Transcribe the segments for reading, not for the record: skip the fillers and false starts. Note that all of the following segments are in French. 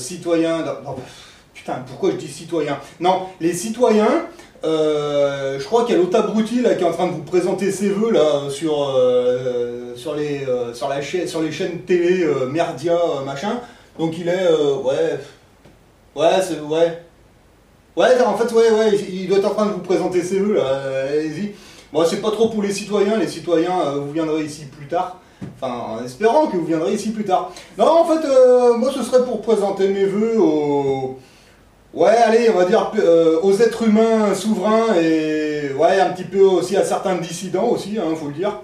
citoyens... Non, putain, pourquoi je dis citoyens? Non, les citoyens, je crois qu'il y a l'autre abruti là qui est en train de vous présenter ses vœux là sur les chaînes télé Merdia machin. Donc il est ouais en fait il doit être en train de vous présenter ses vœux là. Allez-y. Bon, c'est pas trop pour les citoyens vous viendrez ici plus tard. Enfin, en espérant que vous viendrez ici plus tard. Non, en fait, moi ce serait pour présenter mes vœux aux... Ouais, allez, on va dire aux êtres humains souverains et ouais, un petit peu aussi à certains dissidents aussi, hein, faut le dire.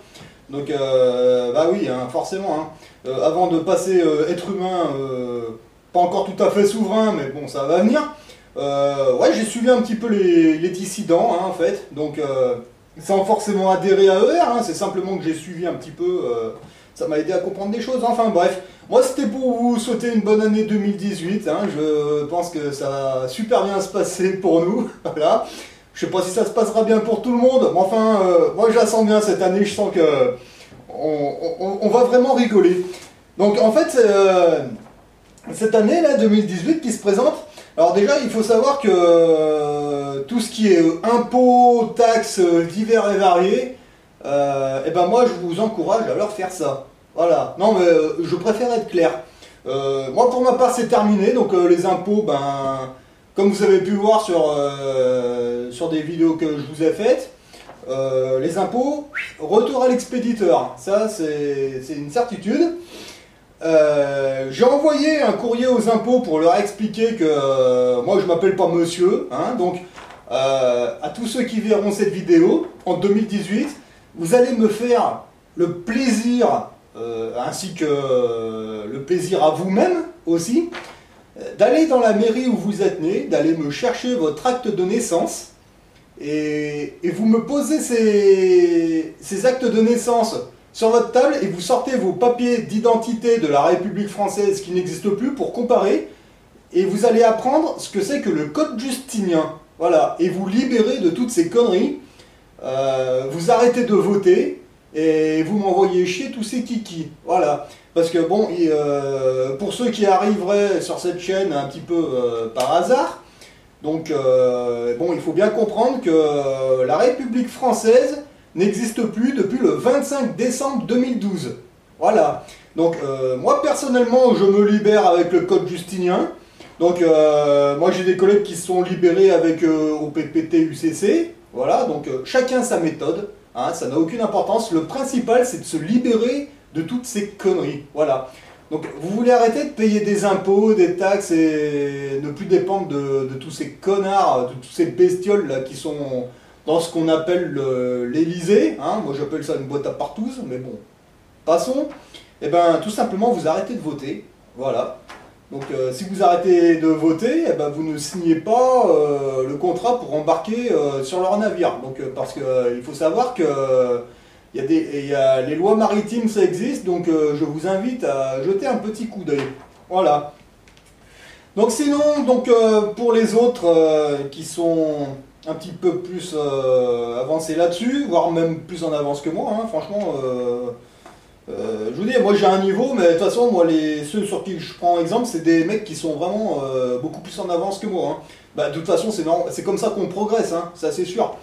Donc, bah oui, hein, forcément. Hein. Avant de passer être humain, pas encore tout à fait souverain, mais bon, ça va venir. Ouais, j'ai suivi un petit peu les dissidents, hein, en fait. Donc, sans forcément adhérer à eux, hein, c'est simplement que j'ai suivi un petit peu. Ça m'a aidé à comprendre des choses. Enfin, bref. Moi, c'était pour vous souhaiter une bonne année 2018. Hein. Je pense que ça va super bien se passer pour nous. Voilà. Je sais pas si ça se passera bien pour tout le monde, mais enfin, moi, je la sens bien cette année. Je sens que on va vraiment rigoler. Donc, en fait, cette année là, 2018, qui se présente. Alors déjà, il faut savoir que tout ce qui est impôts, taxes divers et variés, et ben moi, je vous encourage à leur faire ça. Voilà, non mais je préfère être clair. Moi pour ma part c'est terminé, donc les impôts, ben, comme vous avez pu voir sur des vidéos que je vous ai faites, les impôts, retour à l'expéditeur, ça c'est une certitude. J'ai envoyé un courrier aux impôts pour leur expliquer que moi je m'appelle pas monsieur, hein, donc à tous ceux qui verront cette vidéo en 2018, vous allez me faire le plaisir ainsi que le plaisir à vous-même aussi, d'aller dans la mairie où vous êtes né, d'aller me chercher votre acte de naissance, et vous me posez ces actes de naissance sur votre table, et vous sortez vos papiers d'identité de la République française qui n'existent plus pour comparer, et vous allez apprendre ce que c'est que le code justinien. Voilà, et vous libérez de toutes ces conneries, vous arrêtez de voter, et vous m'envoyez chier tous ces kikis, voilà. Parce que bon, pour ceux qui arriveraient sur cette chaîne un petit peu par hasard, donc bon, il faut bien comprendre que la République française n'existe plus depuis le 25 décembre 2012. Voilà. Donc moi personnellement, je me libère avec le code justinien. Donc moi j'ai des collègues qui se sont libérés avec OPPT UCC. Voilà, donc chacun sa méthode. Hein, ça n'a aucune importance. Le principal, c'est de se libérer de toutes ces conneries. Voilà. Donc, vous voulez arrêter de payer des impôts, des taxes et ne plus dépendre de tous ces connards, de toutes ces bestioles là qui sont dans ce qu'on appelle l'Élysée. Hein, moi, j'appelle ça une boîte à partouze, mais bon, passons. Et ben, tout simplement, vous arrêtez de voter. Voilà. Donc si vous arrêtez de voter, eh ben, vous ne signez pas le contrat pour embarquer sur leur navire. Donc, parce qu'il faut savoir que les lois maritimes, ça existe, donc je vous invite à jeter un petit coup d'œil. Voilà. Donc sinon, donc, pour les autres qui sont un petit peu plus avancés là-dessus, voire même plus en avance que moi, hein, franchement... je vous dis, moi j'ai un niveau, mais de toute façon, moi ceux sur qui je prends exemple, c'est des mecs qui sont vraiment beaucoup plus en avance que moi. Hein. Bah, de toute façon, c'est comme ça qu'on progresse, hein, ça c'est sûr.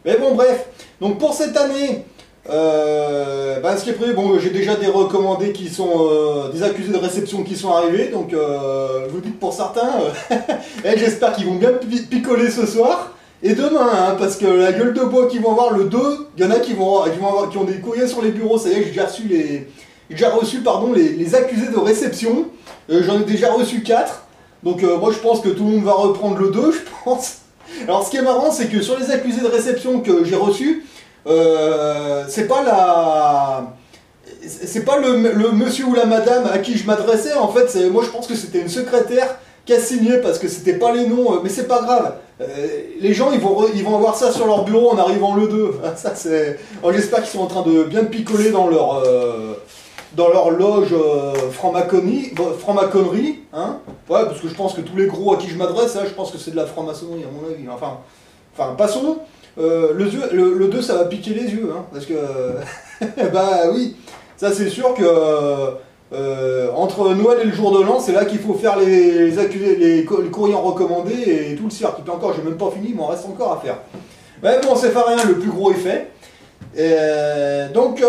Mais bon, bref, donc pour cette année, bah, ce qui est prévu, bon, j'ai déjà des recommandés qui sont, des accusés de réception qui sont arrivés, donc je vous dis que pour certains, j'espère qu'ils vont bien picoler ce soir. Et demain, hein, parce que la gueule de bois qu'ils vont avoir le 2, il y en a qui ont des courriers sur les bureaux, ça y est, j'ai déjà reçu les accusés de réception, j'en ai déjà reçu 4, donc moi je pense que tout le monde va reprendre le 2, je pense. Alors ce qui est marrant, c'est que sur les accusés de réception que j'ai reçus, c'est pas le monsieur ou la madame à qui je m'adressais, en fait, moi je pense que c'était une secrétaire qui a signé parce que c'était pas les noms, mais c'est pas grave. Les gens ils vont avoir ça sur leur bureau en arrivant le 2. Ça c'est. J'espère qu'ils sont en train de bien picoler dans leur loge franc-maconnerie, hein. Ouais, parce que je pense que tous les gros à qui je m'adresse, hein, je pense que c'est de la franc-maçonnerie à mon avis. Enfin passons. Le 2 ça va piquer les yeux, hein, parce que bah oui, ça c'est sûr que entre Noël et le jour de l'an, c'est là qu'il faut faire les courriers recommandés et tout le cirque. Et puis encore, j'ai même pas fini, il m'en reste encore à faire. Mais bon, c'est pas rien, le plus gros est fait. Donc,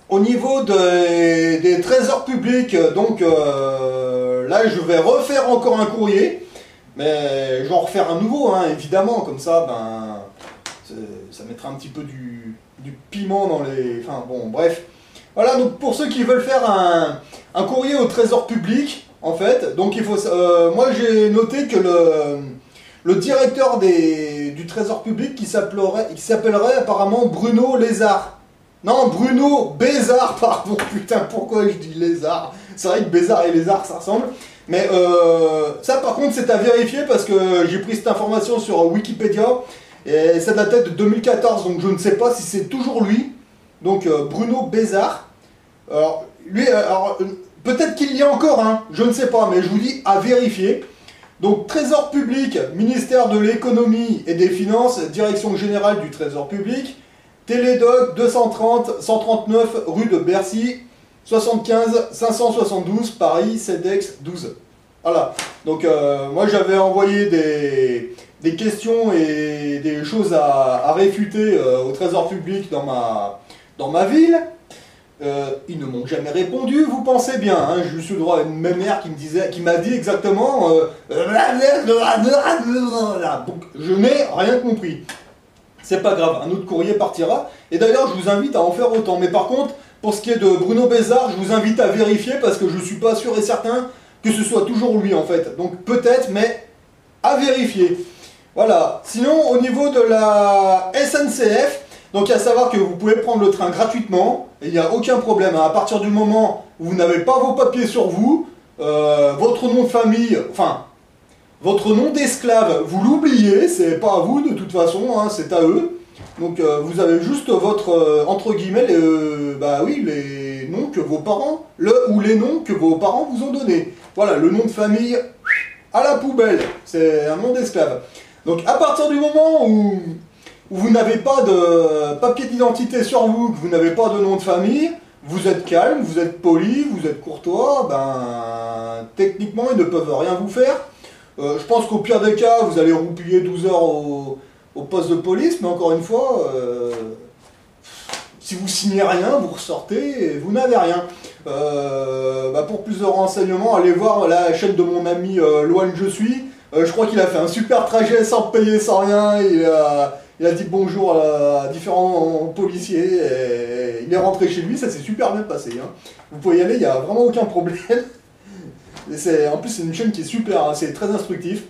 au niveau des trésors publics, donc là, je vais refaire encore un courrier. Mais je vais en refaire un nouveau, hein, évidemment, comme ça, ça mettra un petit peu du piment dans les... Enfin, bon, bref. Voilà, donc pour ceux qui veulent faire un courrier au trésor public, en fait, donc il faut... moi, j'ai noté que le directeur du trésor public, qui s'appellerait apparemment Bruno Lézard. Non, Bruno Bézard, pardon, putain, pourquoi je dis Lézard? C'est vrai que Bézard et Lézard, ça ressemble. Mais ça par contre c'est à vérifier parce que j'ai pris cette information sur Wikipédia et ça date de 2014, donc je ne sais pas si c'est toujours lui. Donc Bruno Bézard. Alors lui, peut-être qu'il y a encore, hein, je ne sais pas, mais je vous dis à vérifier. Donc Trésor public, ministère de l'économie et des finances, direction générale du Trésor public, Télédoc 230 139 rue de Bercy, 75 572 Paris, CEDEX 12. Voilà, donc moi j'avais envoyé des questions et des choses à réfuter au Trésor public dans ma ville. Ils ne m'ont jamais répondu, vous pensez bien, hein, j'ai eu ce droit à une mère qui m'a dit exactement donc je n'ai rien compris. C'est pas grave, un autre courrier partira, et d'ailleurs je vous invite à en faire autant. Mais par contre, pour ce qui est de Bruno Bézard, je vous invite à vérifier parce que je suis pas sûr et certain que ce soit toujours lui en fait. Donc peut-être, mais à vérifier. Voilà, sinon au niveau de la SNCF, donc à savoir que vous pouvez prendre le train gratuitement, il n'y a aucun problème, hein. À partir du moment où vous n'avez pas vos papiers sur vous, votre nom de famille, enfin, votre nom d'esclave, vous l'oubliez, c'est pas à vous de toute façon, hein, c'est à eux. Donc vous avez juste votre, entre guillemets, les noms que vos parents, les noms que vos parents vous ont donnés. Voilà, le nom de famille, à la poubelle, c'est un nom d'esclave. Donc à partir du moment où vous n'avez pas de papier d'identité sur vous, que vous n'avez pas de nom de famille, vous êtes calme, vous êtes poli, vous êtes courtois, techniquement ils ne peuvent rien vous faire. Je pense qu'au pire des cas, vous allez roupiller 12 heures au poste de police, mais encore une fois, si vous signez rien, vous ressortez et vous n'avez rien. Pour plus de renseignements, allez voir la chaîne de mon ami Loan Je Suis. Je crois qu'il a fait un super trajet sans payer, sans rien. Il a dit bonjour à différents policiers et il est rentré chez lui, ça s'est super bien passé. Hein. Vous pouvez y aller, il n'y a vraiment aucun problème. En plus c'est une chaîne qui est super, hein, c'est très instructif.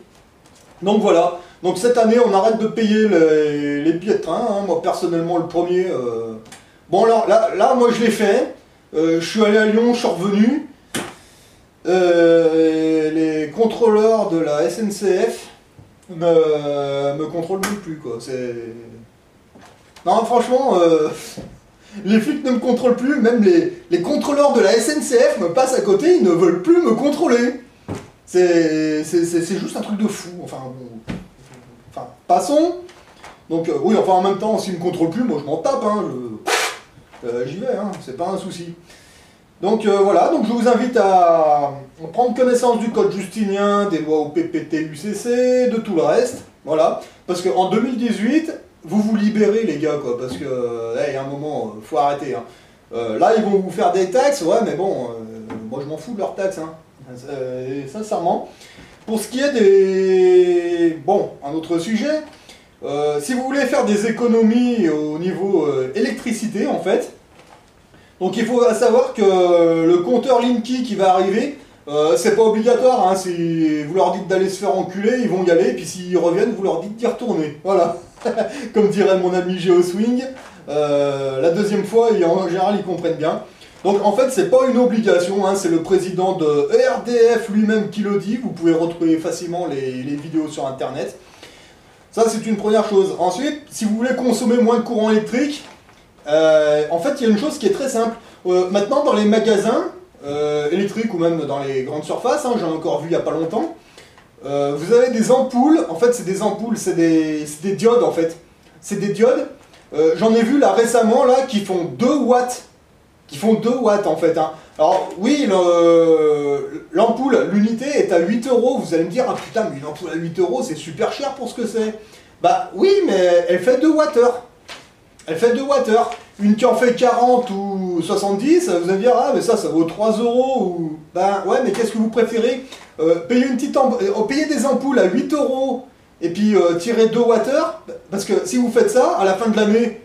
Donc voilà, donc cette année on arrête de payer les billets de train, hein. Moi personnellement le premier. Bon alors là moi je l'ai fait, je suis allé à Lyon, je suis revenu. Les contrôleurs de la SNCF me contrôlent même plus quoi. Non franchement, les flics ne me contrôlent plus, même les contrôleurs de la SNCF me passent à côté, ils ne veulent plus me contrôler. C'est juste un truc de fou. Enfin, passons. Donc oui, enfin en même temps, s'ils ne me contrôlent plus, moi je m'en tape, hein, j'y vais, hein, c'est pas un souci. Donc voilà, donc je vous invite à prendre connaissance du code justinien, des lois au PPT, UCC, de tout le reste, voilà. Parce qu'en 2018, vous libérez les gars, quoi, parce que, il y a un moment, faut arrêter, hein. Là, ils vont vous faire des taxes, ouais, mais bon, moi je m'en fous de leurs taxes, hein, sincèrement. Pour ce qui est des... Bon, un autre sujet, si vous voulez faire des économies au niveau électricité, en fait, donc il faut savoir que le compteur Linky qui va arriver, c'est pas obligatoire, hein, si vous leur dites d'aller se faire enculer, ils vont y aller, puis s'ils reviennent, vous leur dites d'y retourner. Voilà, comme dirait mon ami GeoSwing, la deuxième fois, en général, ils comprennent bien. Donc en fait, c'est pas une obligation, hein, c'est le président de ERDF lui-même qui le dit, vous pouvez retrouver facilement les vidéos sur internet. Ça, c'est une première chose. Ensuite, si vous voulez consommer moins de courant électrique, en fait, il y a une chose qui est très simple. Maintenant, dans les magasins électriques ou même dans les grandes surfaces, hein, j'en ai encore vu il n'y a pas longtemps, vous avez des ampoules. En fait, c'est des ampoules, c'est des diodes en fait. C'est des diodes. J'en ai vu là récemment là qui font 2 watts. Qui font 2 watts en fait. Hein. Alors oui, l'ampoule, l'unité est à 8 euros. Vous allez me dire, ah putain, mais une ampoule à 8 euros, c'est super cher pour ce que c'est. Bah oui, mais elle fait 2 watts-heure. Elle fait 2 watts-heure. Une qui en fait 40 ou 70, vous allez me dire, ah mais ça vaut 3 euros. Ou... Ben ouais, mais qu'est-ce que vous préférez payer, payer des ampoules à 8 euros et puis tirer 2 watts-heure? Parce que si vous faites ça, à la fin de l'année,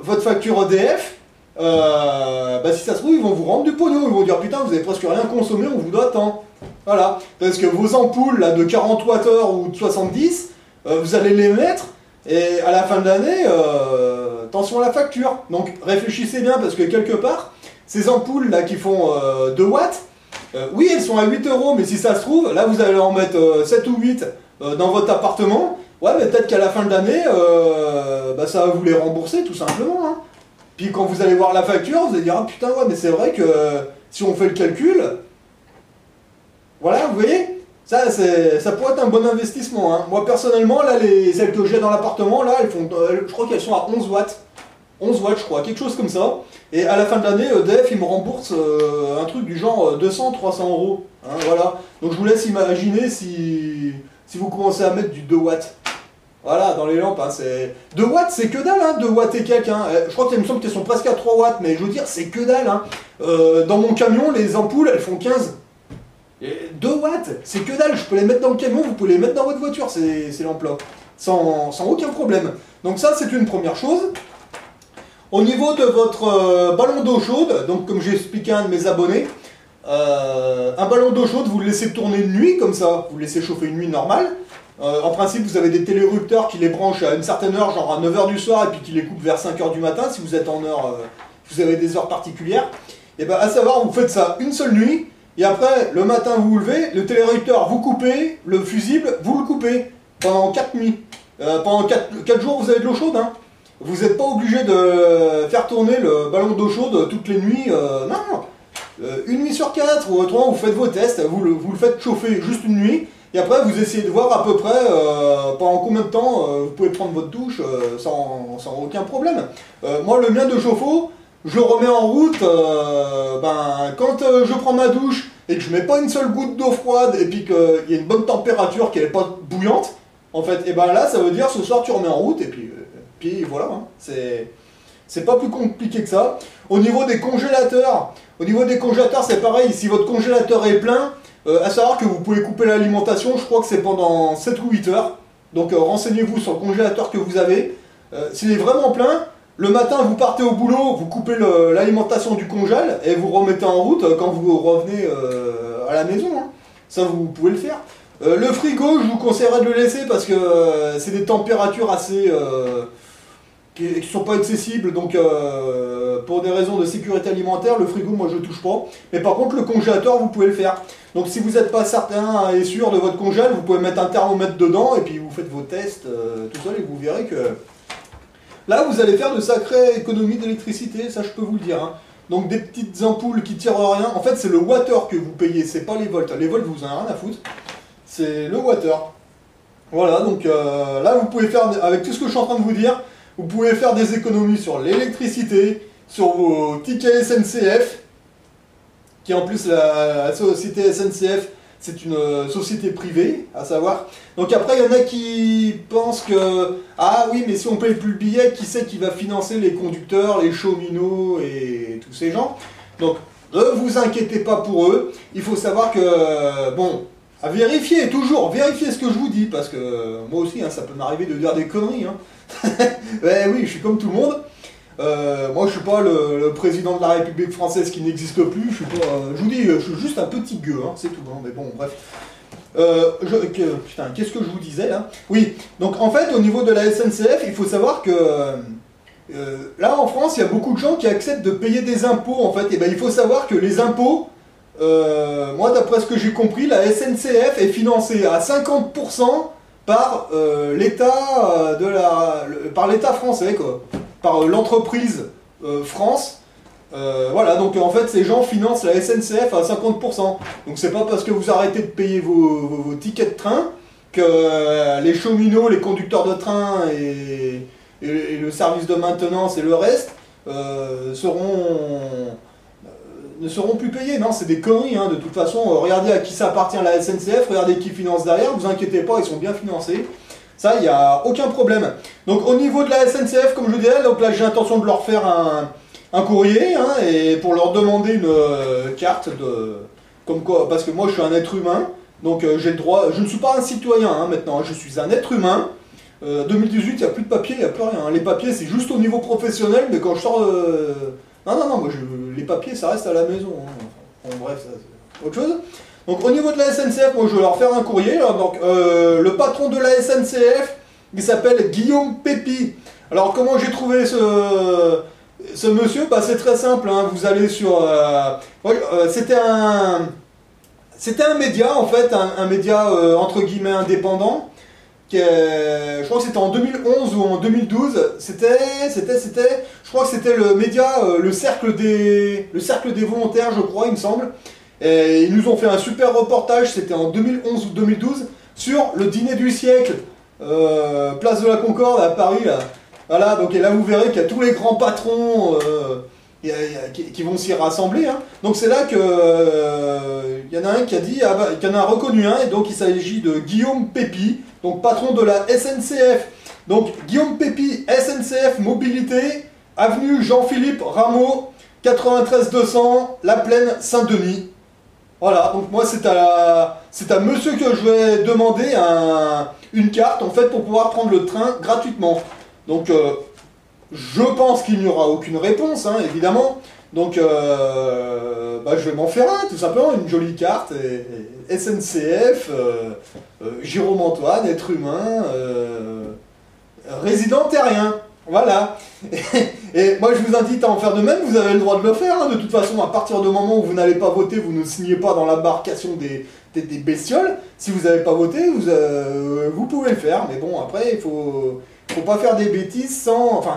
votre facture EDF, bah si ça se trouve, ils vont vous rendre du pognon. Ils vont dire, putain, vous avez presque rien consommé, on vous doit tant. Voilà. Parce que vos ampoules là, de 40 watts-heure ou de 70, vous allez les mettre, et à la fin de l'année, attention à la facture. Donc réfléchissez bien, parce que quelque part, ces ampoules là qui font 2 watts, oui, elles sont à 8 euros, mais si ça se trouve, là vous allez en mettre 7 ou 8 dans votre appartement. Ouais, mais peut-être qu'à la fin de l'année, bah, ça va vous les rembourser tout simplement. Hein. Puis quand vous allez voir la facture, vous allez dire, ah putain, ouais, mais c'est vrai que si on fait le calcul, voilà, vous voyez, ça pourrait être un bon investissement. Hein. Moi personnellement, là, celles que j'ai dans l'appartement, là, je crois qu'elles sont à 11 watts. 11 watts, je crois, quelque chose comme ça. Et à la fin de l'année, EDF, il me rembourse un truc du genre 200-300 euros. Hein, voilà. Donc je vous laisse imaginer si vous commencez à mettre du 2 watts. Voilà, dans les lampes, hein, 2 watts, c'est que dalle, hein, 2 watts et quelques. Hein. Je crois qu'il me semble qu'elles sont presque à 3 watts, mais je veux dire, c'est que dalle. Hein. Dans mon camion, les ampoules, elles font 15. Et 2 watts, c'est que dalle. Je peux les mettre dans le camion, vous pouvez les mettre dans votre voiture, ces lampes-là. Sans aucun problème. Donc ça, c'est une première chose. Au niveau de votre ballon d'eau chaude, donc comme j'ai expliqué à un de mes abonnés, un ballon d'eau chaude, vous le laissez tourner une nuit, comme ça, vous le laissez chauffer une nuit normale. En principe, vous avez des télérupteurs qui les branchent à une certaine heure, genre à 9 h du soir, et puis qui les coupent vers 5 h du matin, si vous êtes en heure, vous avez des heures particulières. Et bien, à savoir, vous faites ça une seule nuit, et après, le matin, vous vous levez, le télérupteur, vous coupez, le fusible, vous le coupez, pendant 4 nuits. Pendant 4 jours, vous avez de l'eau chaude, hein. Vous n'êtes pas obligé de faire tourner le ballon d'eau chaude toutes les nuits, non. Une nuit sur 4, ou autrement, vous faites vos tests, vous le faites chauffer juste une nuit, et après, vous essayez de voir à peu près pendant combien de temps vous pouvez prendre votre douche sans aucun problème. Moi, le mien de chauffe-eau, je le remets en route quand je prends ma douche et que je mets pas une seule goutte d'eau froide et puis qu'il y a une bonne température, qu'elle n'est pas bouillante, en fait, et ben là, ça veut dire ce soir, tu remets en route et puis voilà. Hein, c'est pas plus compliqué que ça. Au niveau des congélateurs, c'est pareil. Si votre congélateur est plein, à savoir que vous pouvez couper l'alimentation, je crois que c'est pendant 7 ou 8 heures. Donc renseignez-vous sur le congélateur que vous avez. S'il est vraiment plein, le matin vous partez au boulot, vous coupez l'alimentation du congèle et vous remettez en route quand vous revenez à la maison. Hein. Ça, vous pouvez le faire. Le frigo, je vous conseillerais de le laisser parce que c'est des températures assez... qui ne sont pas accessibles, donc pour des raisons de sécurité alimentaire, le frigo, moi je ne touche pas. Mais par contre, le congélateur, vous pouvez le faire. Donc si vous n'êtes pas certain et sûr de votre congèle, vous pouvez mettre un thermomètre dedans et puis vous faites vos tests tout seul et vous verrez que là, vous allez faire de sacrées économies d'électricité, ça je peux vous le dire. Hein. Donc des petites ampoules qui tirent rien, en fait c'est le wattheure que vous payez, c'est pas les volts. Les volts, vous en avez rien à foutre, c'est le wattheure. Voilà, donc là vous pouvez faire, avec tout ce que je suis en train de vous dire, vous pouvez faire des économies sur l'électricité, sur vos tickets SNCF, qui en plus la société SNCF, c'est une société privée, à savoir. Donc après, il y en a qui pensent que, ah oui, mais si on paye plus le billet, qui c'est qui va financer les conducteurs, les cheminots et tous ces gens? Donc, ne vous inquiétez pas pour eux. Il faut savoir que, bon, à vérifier, toujours, vérifiez ce que je vous dis, parce que moi aussi, hein, ça peut m'arriver de dire des conneries. Hein. Ouais, oui, je suis comme tout le monde. Moi, je suis pas le président de la République française qui n'existe plus. Je suis pas, je vous dis, je suis juste un petit gueux, hein, c'est tout. Hein, mais bon, bref. Putain, qu'est-ce que je vous disais là? Oui, donc en fait, au niveau de la SNCF, il faut savoir que là, en France, il y a beaucoup de gens qui acceptent de payer des impôts, en fait. Et ben, il faut savoir que les impôts, moi, d'après ce que j'ai compris, la SNCF est financée à 50% par l'État par l'État français, quoi. Par l'entreprise France. Voilà, donc en fait, ces gens financent la SNCF à 50%. Donc c'est pas parce que vous arrêtez de payer vos tickets de train que les cheminots, les conducteurs de train et le service de maintenance et le reste ne seront plus payés. Non, c'est des conneries, hein. De toute façon, regardez à qui ça appartient la SNCF, regardez qui finance derrière, vous inquiétez pas, ils sont bien financés. Ça, il n'y a aucun problème. Donc au niveau de la SNCF, comme je vous disais, donc là j'ai l'intention de leur faire un courrier, hein, et pour leur demander une carte de... Comme quoi, parce que moi je suis un être humain, donc j'ai le droit... Je ne suis pas un citoyen, hein, maintenant, je suis un être humain. 2018, il n'y a plus de papier, il n'y a plus rien. Les papiers, c'est juste au niveau professionnel, mais quand je sors... Non, moi, les papiers, ça reste à la maison. Hein. Bon, bref, ça, c'est autre chose. Donc, au niveau de la SNCF, moi, je vais leur faire un courrier. Là. Donc, le patron de la SNCF, il s'appelle Guillaume Pépi. Alors, comment j'ai trouvé ce monsieur? Bah, c'est très simple. Hein. Vous allez sur... c'était un média, en fait, un média, entre guillemets, indépendant. Je crois que c'était en 2011 ou en 2012, je crois que c'était le média, le cercle des volontaires, je crois, il me semble. Et ils nous ont fait un super reportage, c'était en 2011 ou 2012, sur le dîner du siècle, place de la Concorde à Paris, là. Voilà, donc et là vous verrez qu'il y a tous les grands patrons qui vont s'y rassembler. Hein. Donc c'est là que il y en a un qui a dit, qu'il y en a reconnu un, et donc il s'agit de Guillaume Pépi, donc patron de la SNCF. Donc Guillaume Pépi, SNCF Mobilité, avenue Jean-Philippe Rameau, 93 200, La Plaine, Saint-Denis. Voilà, donc moi c'est à monsieur que je vais demander une carte en fait pour pouvoir prendre le train gratuitement. Donc je pense qu'il n'y aura aucune réponse, hein, évidemment. Donc bah, je vais m'en faire tout simplement, une jolie carte. SNCF, Jérôme Antoine, être humain, résident terrien. Voilà. Et moi je vous invite à en faire de même, vous avez le droit de le faire. Hein. De toute façon, à partir du moment où vous n'allez pas voter, vous ne signez pas dans l'embarcation des bestioles. Si vous n'avez pas voté, vous pouvez le faire. Mais bon, après, il faut pas faire des bêtises sans... Enfin,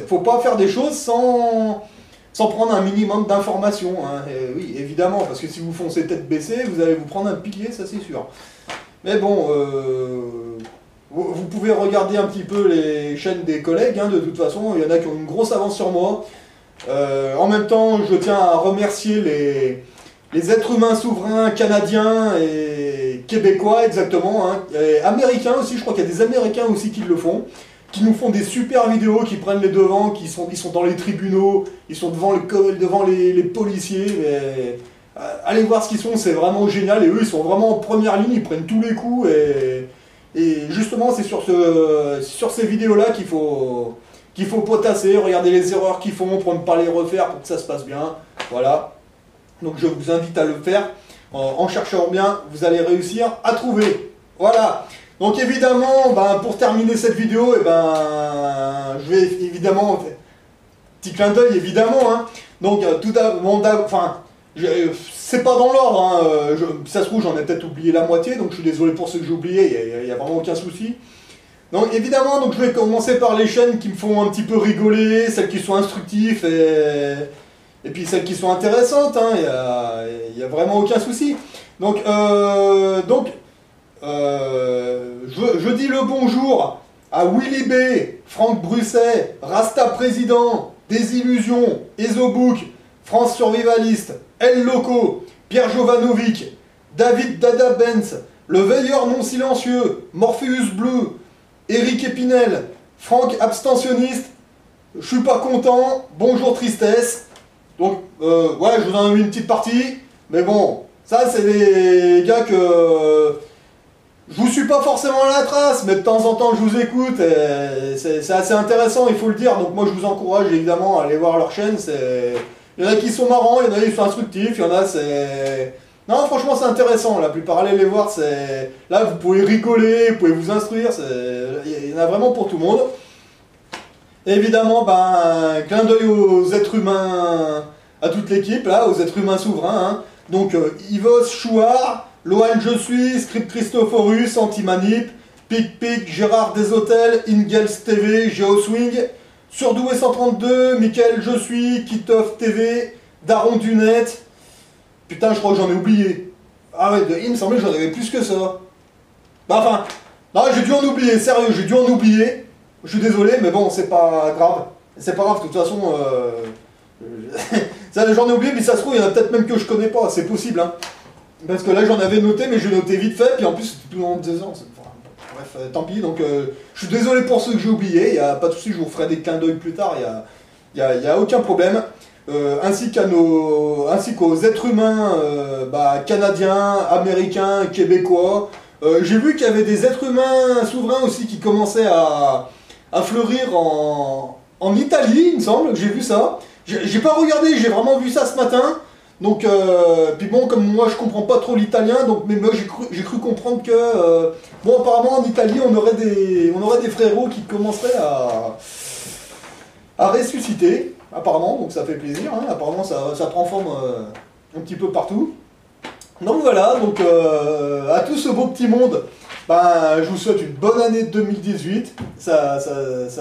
faut pas faire des choses sans prendre un minimum d'informations. Hein. Oui, évidemment, parce que si vous foncez tête baissée, vous allez vous prendre un pilier, ça c'est sûr. Mais bon, vous pouvez regarder un petit peu les chaînes des collègues, hein, de toute façon, il y en a qui ont une grosse avance sur moi. En même temps, je tiens à remercier les êtres humains souverains canadiens et québécois, exactement, hein, et américains aussi, je crois qu'il y a des Américains aussi qui le font, qui nous font des super vidéos, qui prennent les devants, qui sont dans les tribunaux, ils sont devant les policiers, mais, allez voir ce qu'ils sont, c'est vraiment génial, et eux ils sont vraiment en première ligne, ils prennent tous les coups, et justement c'est sur ces vidéos-là qu'il faut potasser, regarder les erreurs qu'ils font pour ne pas les refaire, pour que ça se passe bien, voilà. Donc je vous invite à le faire, en cherchant bien, vous allez réussir à trouver, voilà. Donc évidemment, pour terminer cette vidéo, je vais évidemment, petit clin d'œil évidemment, hein. Donc c'est pas dans l'ordre, hein. Ça se trouve j'en ai peut-être oublié la moitié, donc je suis désolé pour ceux que j'ai oubliés, il n'y a vraiment aucun souci. Donc évidemment, donc, je vais commencer par les chaînes qui me font un petit peu rigoler, celles qui sont instructives et puis celles qui sont intéressantes, hein. Il y a vraiment aucun souci. Donc je dis le bonjour à Willy B, Franck Brusset, Rasta Président, Désillusion, Ezobook, France Survivaliste, El Loco, Pierre Jovanovic, David Dada Benz, Le Veilleur Non Silencieux, Morpheus Bleu, Eric Épinel, Franck Abstentionniste, Je suis pas content, Bonjour Tristesse. Donc, ouais, je vous en ai mis une petite partie, mais bon, ça c'est des gars que... Je vous suis pas forcément à la trace, mais de temps en temps je vous écoute, et c'est assez intéressant, il faut le dire, donc moi je vous encourage évidemment à aller voir leur chaîne, il y en a qui sont marrants, il y en a qui sont instructifs, il y en a c'est... Non, franchement c'est intéressant, la plupart, allez les voir, là vous pouvez rigoler, vous pouvez vous instruire, il y en a vraiment pour tout le monde. Et évidemment, clin d'œil aux êtres humains, à toute l'équipe, là, aux êtres humains souverains, hein. Donc Yvos Chouard, Lohan Je suis, Script Christophorus, Antimanip, Pic, Gérard Deshôtels, Ingels TV, Geoswing, Surdoué 132, Mickaël Je suis, Kitoff TV, Daron du Net. Putain, je crois que j'en ai oublié. Ah ouais, il me semblait que j'en avais plus que ça. Enfin, non, j'ai dû en oublier, sérieux, j'ai dû en oublier. Je suis désolé, mais bon, c'est pas grave. C'est pas grave, de toute façon, Ça, j'en ai oublié, mais ça se trouve, il y en a peut-être même que je connais pas, c'est possible, hein. Parce que là, j'en avais noté, mais j'ai noté vite fait, puis en plus, c'était plus dans 2 ans. Enfin, bref, tant pis, donc je suis désolé pour ceux que j'ai oubliés, il n'y a pas de souci, je vous ferai des clins d'œil plus tard, il y a aucun problème. Ainsi qu'aux êtres humains canadiens, américains, québécois. J'ai vu qu'il y avait des êtres humains souverains aussi qui commençaient à fleurir en Italie, il me semble, j'ai vu ça. J'ai pas regardé, j'ai vraiment vu ça ce matin. Donc, puis bon, comme moi je comprends pas trop l'italien, donc mais moi j'ai cru comprendre que, bon, apparemment en Italie on aurait des frérots qui commenceraient à ressusciter, apparemment, donc ça fait plaisir, hein, apparemment ça prend forme un petit peu partout. Donc voilà, donc à tout ce beau petit monde, ben, je vous souhaite une bonne année 2018, ça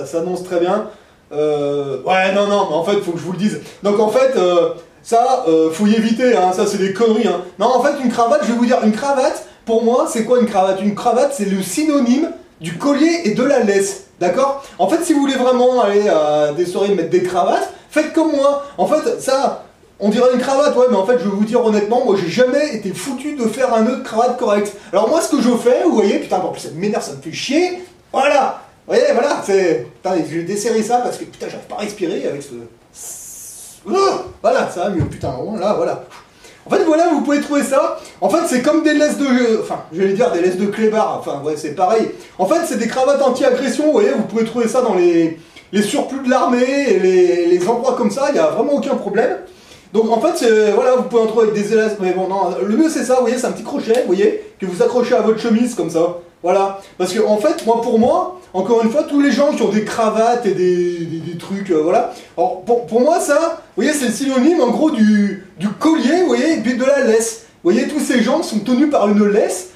s'annonce très bien. Ouais, non, mais en fait, faut que je vous le dise. Donc en fait, ça, faut y éviter, hein, ça c'est des conneries. Hein. Non, en fait, une cravate, je vais vous dire, une cravate, pour moi, c'est quoi une cravate? Une cravate, c'est le synonyme du collier et de la laisse, d'accord? En fait, si vous voulez vraiment aller à des soirées mettre des cravates, faites comme moi. En fait, ça, on dirait une cravate, ouais, mais en fait, je vais vous dire honnêtement, moi, j'ai jamais été foutu de faire un nœud de cravate correct. Alors moi, ce que je fais, vous voyez, putain, en plus, ça m'énerve, ça me fait chier, voilà. Vous voyez, voilà, c'est... Putain, je vais desserrer ça parce que, putain, j'arrive pas à respirer avec ce... Voilà, ça va mieux, putain, là, voilà. En fait, voilà, vous pouvez trouver ça. En fait, c'est comme des laisses de... Enfin, j'allais dire des laisses de clébard. Enfin, ouais, c'est pareil. En fait, c'est des cravates anti-agression, vous voyez, vous pouvez trouver ça dans les surplus de l'armée et les endroits comme ça, il n'y a vraiment aucun problème. Donc, en fait, voilà, vous pouvez en trouver avec des élastes. Mais bon, non, le mieux, c'est ça, vous voyez, c'est un petit crochet, vous voyez, que vous accrochez à votre chemise, comme ça. Voilà. Parce que, en fait, pour moi, encore une fois, tous les gens qui ont des cravates et des trucs, voilà. Alors, pour moi, ça, vous voyez, c'est le synonyme, en gros, du collier, vous voyez, et puis de la laisse. Vous voyez, tous ces gens sont tenus par une laisse,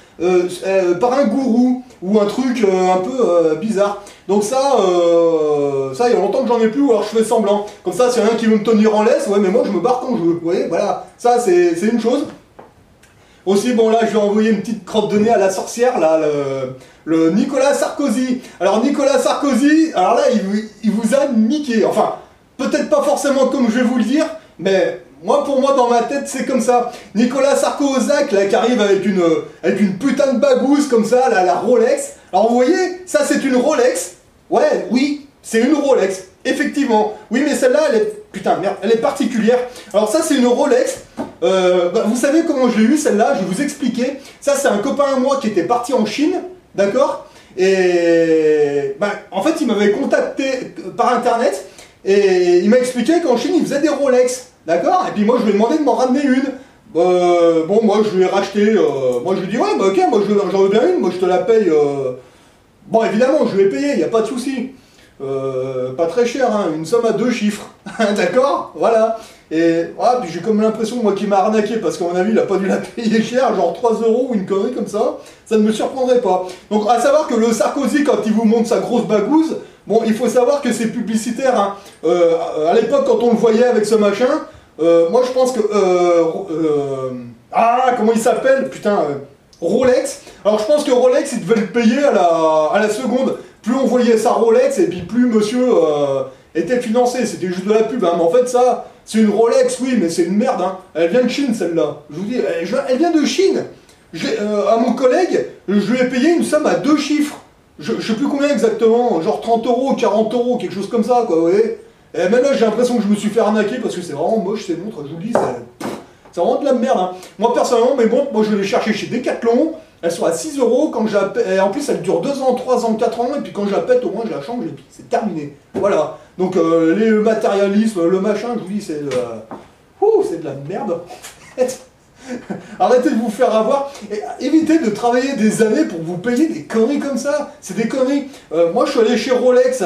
par un gourou, ou un truc un peu bizarre. Donc ça, il y a longtemps que j'en ai plus, ou alors je fais semblant. Comme ça, s'il y en a un qui veut me tenir en laisse, ouais, mais moi, je me barre quand je veux. Vous voyez, voilà. Ça, c'est une chose. Aussi, bon là, je vais envoyer une petite crotte de nez à la sorcière, là, le Nicolas Sarkozy. Alors, Nicolas Sarkozy, alors là, il vous a niqué. Enfin, peut-être pas forcément comme je vais vous le dire, mais pour moi, dans ma tête, c'est comme ça. Nicolas Sarkozy, là, qui arrive avec une putain de bagousse, comme ça, là, la Rolex. Alors, vous voyez, ça, c'est une Rolex. Ouais, oui, c'est une Rolex. Effectivement. Oui, mais celle-là, elle est... Putain, merde, elle est particulière. Alors ça, c'est une Rolex. Vous savez comment je l'ai eu, celle-là? Je vais vous expliquer. Ça, c'est un copain à moi qui était parti en Chine, d'accord? Et... en fait, il m'avait contacté par Internet, et il m'a expliqué qu'en Chine, il faisait des Rolex, d'accord? Et puis moi, je lui ai demandé de m'en ramener une. Bon, moi, je lui ai racheté... moi, je lui ai dit, ouais, ok, moi, j'en veux bien une, moi, je te la paye... Bon, évidemment, je lui ai payé, il n'y a pas de souci. Pas très cher, hein, une somme à 2 chiffres, d'accord? Voilà. Et voilà, puis j'ai comme l'impression, moi, qu'il m'a arnaqué, parce qu'à mon avis, il a pas dû la payer cher, genre 3 € ou une connerie comme ça ne me surprendrait pas. Donc, à savoir que le Sarkozy, quand il vous montre sa grosse bagouze, bon, il faut savoir que c'est publicitaire, hein. À l'époque, quand on le voyait avec ce machin, moi, je pense que... comment il s'appelle? Putain, Rolex. Alors, je pense que Rolex, il devait le payer à la seconde. Plus on voyait sa Rolex, et puis plus monsieur était financé. C'était juste de la pub, hein. Mais en fait, ça, c'est une Rolex, oui, mais c'est une merde, hein. Elle vient de Chine, celle-là. Je vous dis, elle vient de Chine. À mon collègue, je lui ai payé une somme à 2 chiffres. Je sais plus combien exactement, genre 30 €, 40 €, quelque chose comme ça, quoi, vous voyez. Et même là, j'ai l'impression que je me suis fait arnaquer, parce que c'est vraiment moche, ces montres, je vous dis, c'est vraiment de la merde, hein. Moi, personnellement, mes montres, moi, je vais les chercher chez Decathlon. Elles sont à 6 €, quand en plus elles durent 2 ans, 3 ans, 4 ans, et puis quand je la pète, au moins je la change, et puis c'est terminé. Voilà. Donc le matérialisme, le machin, je vous dis, c'est de la merde. Arrêtez de vous faire avoir, et évitez de travailler des années pour vous payer des conneries comme ça. C'est des conneries. Moi je suis allé chez Rolex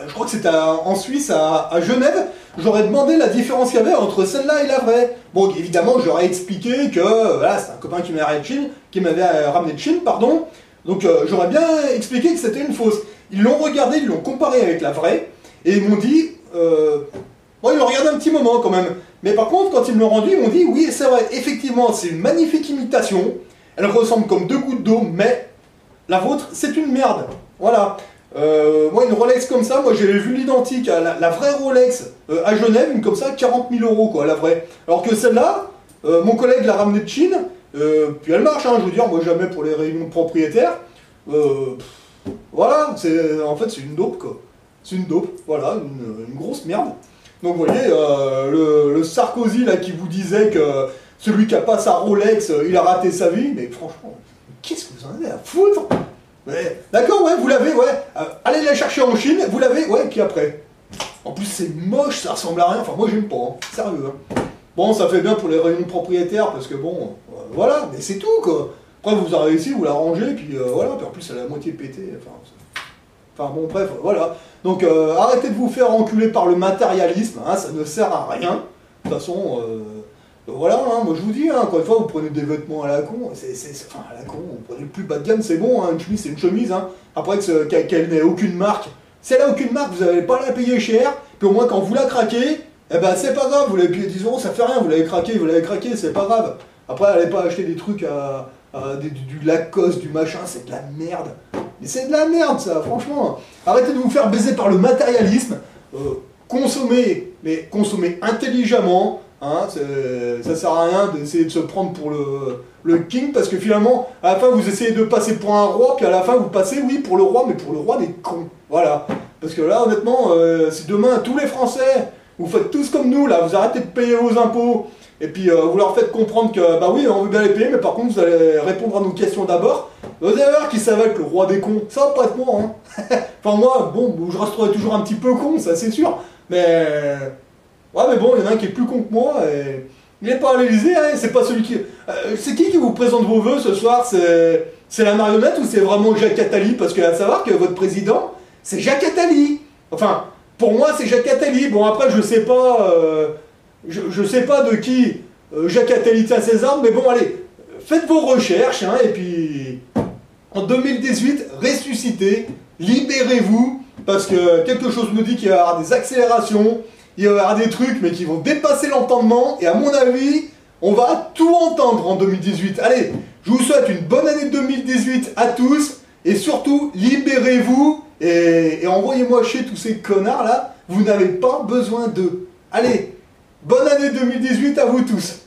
je crois que c'était en Suisse, à Genève. J'aurais demandé la différence qu'il y avait entre celle-là et la vraie. Bon, évidemment, j'aurais expliqué que voilà, c'est un copain qui m'avait ramené de Chine, pardon. Donc j'aurais bien expliqué que c'était une fausse. Ils l'ont regardé, ils l'ont comparé avec la vraie, et ils m'ont dit... bon, ils l'ont regardé un petit moment quand même. Mais par contre, quand ils me l'ont rendu, ils m'ont dit, oui, c'est vrai, effectivement, c'est une magnifique imitation. Elle ressemble comme 2 gouttes d'eau, mais la vôtre, c'est une merde. Voilà. Moi, une Rolex comme ça, moi j'avais vu l'identique, la vraie Rolex à Genève, une comme ça, 40 000 euros, quoi, la vraie. Alors que celle-là, mon collègue l'a ramenée de Chine, puis elle marche, hein, je veux dire, moi jamais pour les réunions de propriétaires. Voilà, en fait c'est une dope, quoi. C'est une dope, voilà, une grosse merde. Donc vous voyez, le Sarkozy là qui vous disait que celui qui a pas sa Rolex, il a raté sa vie, mais franchement, qu'est-ce que vous en avez à foutre? Ouais. D'accord, ouais, vous l'avez, ouais. Allez la chercher en Chine, vous l'avez, ouais, et puis après. En plus, c'est moche, ça ressemble à rien. Enfin, moi, j'aime pas, hein. Sérieux, hein. Bon, ça fait bien pour les réunions de propriétaires, parce que bon, voilà, mais c'est tout, quoi. Après, vous arrivez ici, vous la rangez, puis voilà, puis en plus, elle est à moitié pétée. Enfin, bon, bref, voilà. Donc, arrêtez de vous faire enculer par le matérialisme, hein, ça ne sert à rien. De toute façon, voilà, hein, moi je vous dis, hein, encore une fois, vous prenez des vêtements à la con, enfin à la con, vous prenez le plus bas de gamme, c'est bon, hein, une chemise c'est une chemise, hein, après qu'elle n'ait aucune marque, si elle n'a aucune marque, vous n'allez pas la payer cher, puis au moins quand vous la craquez, eh ben c'est pas grave, vous l'avez payé 10 euros, ça fait rien, vous l'avez craqué, c'est pas grave. Après, allez pas acheter des trucs du Lacoste, du machin, c'est de la merde. Mais c'est de la merde ça, franchement. Arrêtez de vous faire baiser par le matérialisme, consommez, mais consommez intelligemment. Hein, ça sert à rien d'essayer de se prendre pour le king, parce que finalement, à la fin, vous essayez de passer pour un roi, puis à la fin, vous passez, oui, pour le roi, mais pour le roi des cons. Voilà. Parce que là, honnêtement, si demain, tous les Français, vous faites tous comme nous, là, vous arrêtez de payer vos impôts, et puis vous leur faites comprendre que, bah oui, on veut bien les payer, mais par contre, vous allez répondre à nos questions d'abord, vous allez voir qui ça va être le roi des cons. Ça va pas être moi, hein. Enfin, moi, bon, je resterai toujours un petit peu con, ça c'est sûr, mais... Ouais, mais bon, il y en a un qui est plus con que moi, et il n'est pas à l'Elysée, hein, c'est pas celui qui... c'est qui vous présente vos vœux ce soir? C'est la marionnette ou c'est vraiment Jacques Attali? Parce qu'il y a à savoir que votre président, c'est Jacques Attali. Enfin, pour moi, c'est Jacques Attali. Bon, après, je sais pas... je sais pas de qui Jacques Attali tient ses armes, mais bon, allez, faites vos recherches, hein, et puis... En 2018, ressuscitez, libérez-vous, parce que quelque chose me dit qu'il va y avoir des accélérations, il va y avoir des trucs, mais qui vont dépasser l'entendement, et à mon avis, on va tout entendre en 2018. Allez, je vous souhaite une bonne année 2018 à tous, et surtout, libérez-vous, et envoyez-moi chez tous ces connards là, vous n'avez pas besoin d'eux. Allez, bonne année 2018 à vous tous.